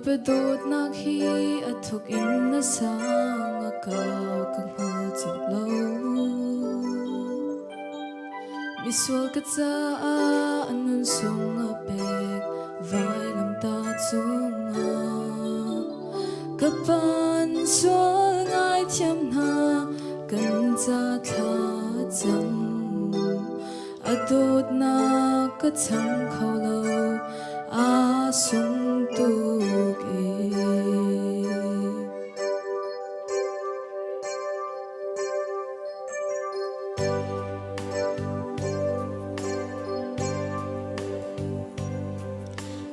pa dot nak hi athuk in na sang a kaw ka ngal chik lo miswal ka cha a anun sung a pek vai lam ta chunga kapan swal ngai thiam na kan cha tha cham adot na ka cham khau lo a sung tu ke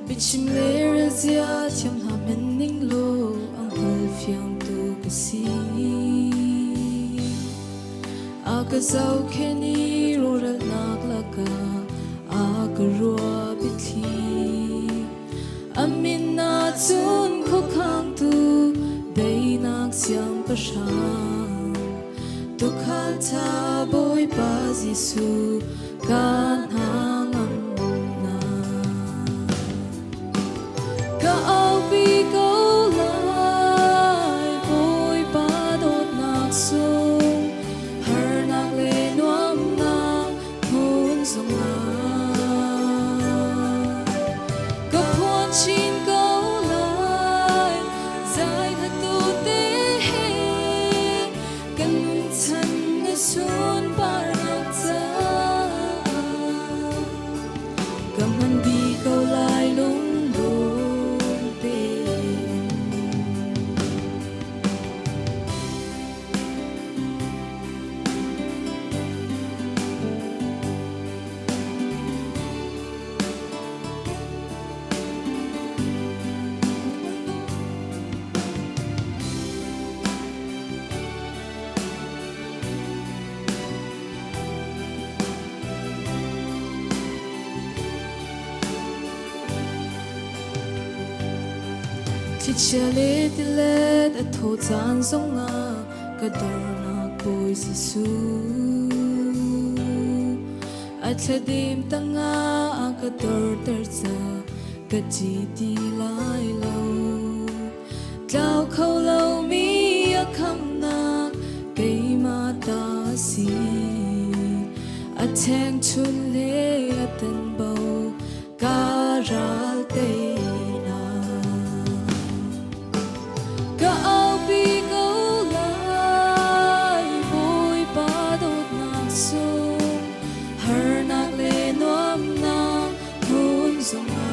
bichim le razia thiam na men ning lo ang hal fiang tu ka si a ka zau khe ni ro ra nak la ka a ka ro bithi amin na chun kho khang tu dei nak siang pa shang tu khal tha boy pa jisu kan hang am na ka au bi go lai boy pa dot nak sung har nak le nuam na hun sung na ka phon chin go lai zai na tu te he kan chan na sun par nak cha kam han bi go lai lung Chale dilet a tho chan zonga kadar nak boy sisu a thadim tanga a kadar tarcha kachi ti lai lo tlau khau lo mi a kham nak kai ma ta si a theng chun le a tan bo ka ral te ka au bi go lai boy pa dot nak sung har nak le nuam na hun sung a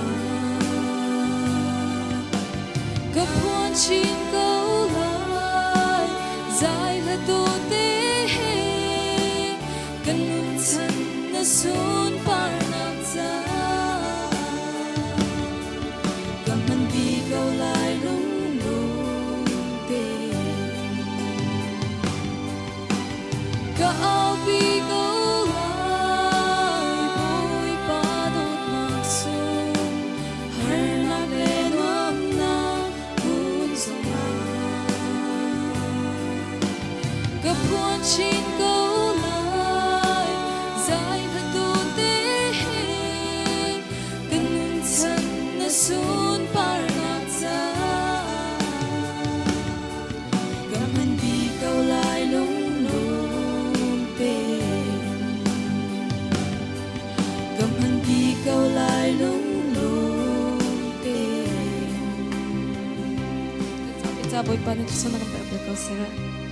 ka phon chin go lai zai la tu te he kan nun chan na sun par nak cha ka man bi go lai lung ka au bi go lai boy pa dot nak sung har nak le nuam na hun sung a ka phon chin go lai zai la tu te he kan nun chan na sun par nak cha ka man bi go lai lung câu lại lung lung tên. Kita boy pa na sa mga pagkakasara.